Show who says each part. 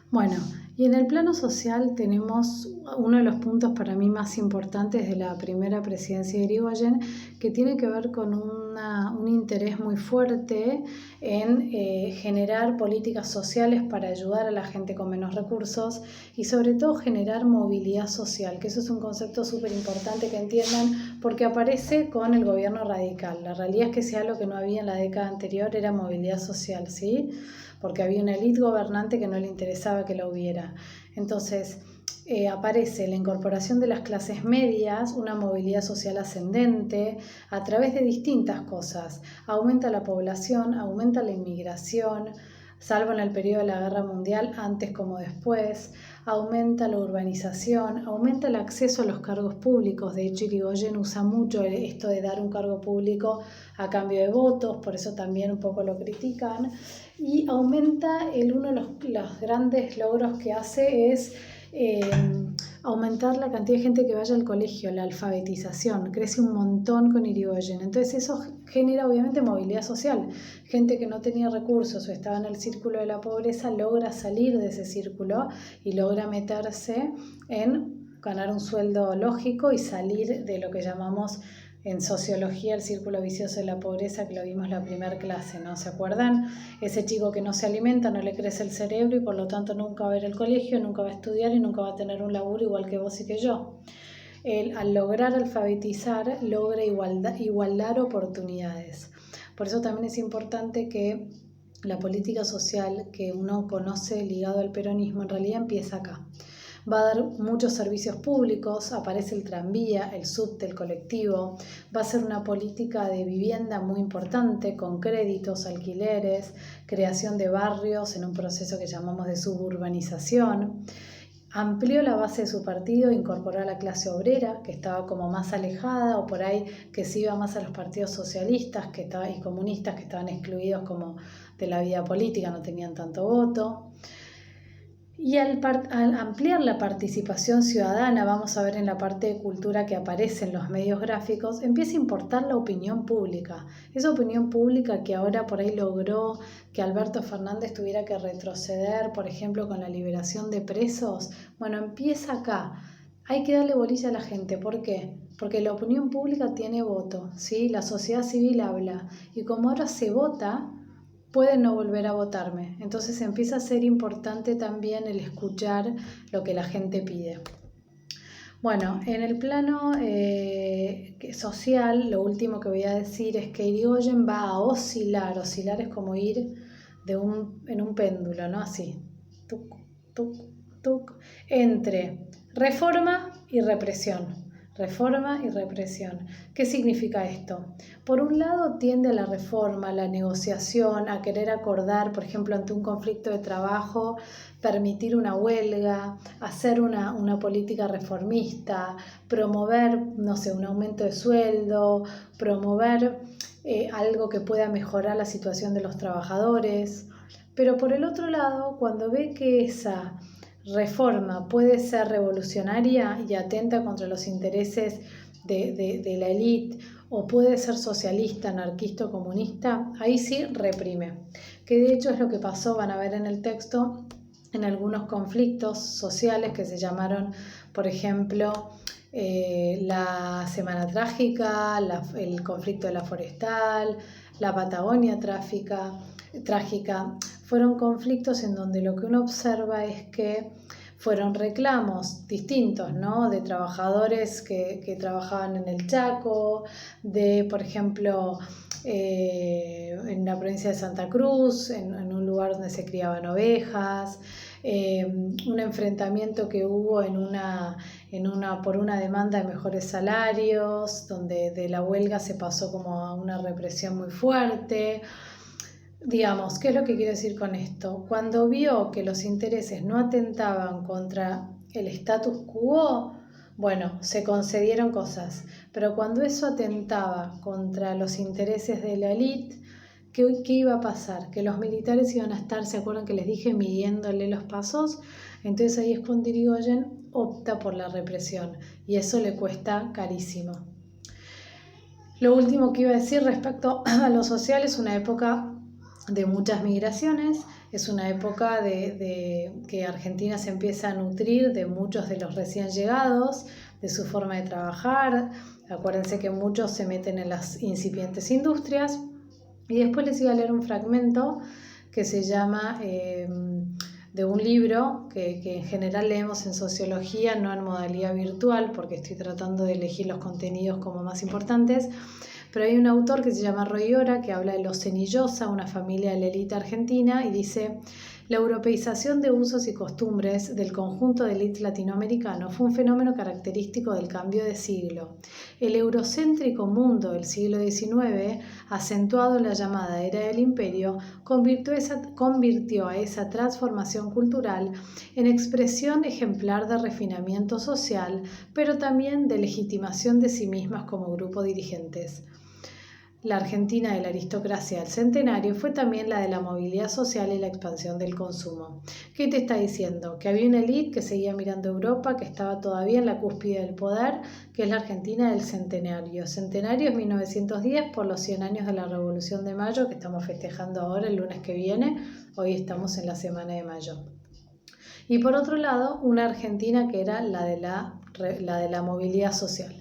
Speaker 1: Bueno, y en el plano social tenemos uno de los puntos para mí más importantes de la primera presidencia de Irigoyen, que tiene que ver con un interés muy fuerte en generar políticas sociales para ayudar a la gente con menos recursos y sobre todo generar movilidad social, que eso es un concepto súper importante que entiendan porque aparece con el gobierno radical. La realidad es que si algo que no había en la década anterior era movilidad social, ¿sí? Porque había una élite gobernante que no le interesaba que la hubiera. Entonces, aparece la incorporación de las clases medias, una movilidad social ascendente a través de distintas cosas. Aumenta la población, aumenta la inmigración, salvo en el periodo de la Guerra Mundial, antes como después, aumenta la urbanización, aumenta el acceso a los cargos públicos. De hecho, Irigoyen usa mucho esto de dar un cargo público a cambio de votos, por eso también un poco lo critican. Y aumenta, uno de los grandes logros que hace es aumentar la cantidad de gente que vaya al colegio, la alfabetización, crece un montón con Irigoyen. Entonces eso genera obviamente movilidad social. Gente que no tenía recursos o estaba en el círculo de la pobreza logra salir de ese círculo y logra meterse en ganar un sueldo lógico y salir de lo que llamamos en sociología el círculo vicioso de la pobreza, que lo vimos en la primera clase, ¿no? ¿Se acuerdan? Ese chico que no se alimenta, no le crece el cerebro y por lo tanto nunca va a ir al colegio, nunca va a estudiar y nunca va a tener un laburo igual que vos y que yo. Él, al lograr alfabetizar, logra igualar oportunidades. Por eso también es importante que la política social que uno conoce ligado al peronismo en realidad empieza acá. Va a dar muchos servicios públicos, aparece el tranvía, el subte, el colectivo, va a ser una política de vivienda muy importante con créditos, alquileres, creación de barrios en un proceso que llamamos de suburbanización. Amplió la base de su partido, incorporó a la clase obrera, que estaba como más alejada, o por ahí que se iba más a los partidos socialistas y comunistas, que estaban excluidos como de la vida política, no tenían tanto voto. Y al ampliar la participación ciudadana, vamos a ver en la parte de cultura que aparece en los medios gráficos, empieza a importar la opinión pública. Esa opinión pública que ahora por ahí logró que Alberto Fernández tuviera que retroceder, por ejemplo, con la liberación de presos, bueno, empieza acá. Hay que darle bolilla a la gente. ¿Por qué? Porque la opinión pública tiene voto, ¿sí? La sociedad civil habla. Y como ahora se vota, pueden no volver a votarme. Entonces empieza a ser importante también el escuchar lo que la gente pide. Bueno, en el plano social, lo último que voy a decir es que Irigoyen va a oscilar. Oscilar es como ir en un péndulo, ¿no? Así, tuc, tuc, tuc, entre reforma y represión. Reforma y represión. ¿Qué significa esto? Por un lado tiende a la reforma, a la negociación, a querer acordar, por ejemplo, ante un conflicto de trabajo, permitir una huelga, hacer una política reformista, promover, no sé, un aumento de sueldo, promover algo que pueda mejorar la situación de los trabajadores. Pero por el otro lado, cuando ve que esa reforma puede ser revolucionaria y atenta contra los intereses de la élite, o puede ser socialista, anarquista o comunista, ahí sí reprime. Que de hecho es lo que pasó, van a ver en el texto, en algunos conflictos sociales que se llamaron, por ejemplo, la Semana Trágica, el conflicto de la Forestal, la Patagonia trágica. Fueron conflictos en donde lo que uno observa es que fueron reclamos distintos, ¿no? De trabajadores que trabajaban en el Chaco, de, por ejemplo, en la provincia de Santa Cruz, en un lugar donde se criaban ovejas, un enfrentamiento que hubo por una demanda de mejores salarios, donde de la huelga se pasó como a una represión muy fuerte. Digamos, ¿qué es lo que quiero decir con esto? Cuando vio que los intereses no atentaban contra el status quo, bueno, se concedieron cosas, pero cuando eso atentaba contra los intereses de la élite, ¿qué iba a pasar? Que los militares iban a estar, ¿se acuerdan que les dije, midiéndole los pasos? Entonces ahí es cuando Irigoyen opta por la represión y eso le cuesta carísimo. Lo último que iba a decir respecto a lo social es una época de muchas migraciones Es una época de que Argentina se empieza a nutrir de muchos de los recién llegados, de su forma de trabajar. Acuérdense que muchos se meten en las incipientes industrias. Y después les iba a leer un fragmento que se llama de un libro que en general leemos en sociología, no en modalidad virtual, porque estoy tratando de elegir los contenidos como más importantes. Pero hay un autor que se llama Roy Ora que habla de los Cenillosa, una familia de la élite argentina, y dice: la europeización de usos y costumbres del conjunto de élite latinoamericano fue un fenómeno característico del cambio de siglo. El eurocéntrico mundo del siglo XIX, acentuado en la llamada era del imperio, convirtió a esa transformación cultural en expresión ejemplar de refinamiento social, pero también de legitimación de sí mismas como grupo dirigentes. La Argentina de la aristocracia del centenario fue también la de la movilidad social y la expansión del consumo. ¿Qué te está diciendo? Que había una élite que seguía mirando a Europa, que estaba todavía en la cúspide del poder, que es la Argentina del centenario. Centenario es 1910 por los 100 años de la Revolución de Mayo, que estamos festejando ahora el lunes que viene. Hoy estamos en la Semana de Mayo. Y por otro lado, una Argentina que era la de la movilidad social.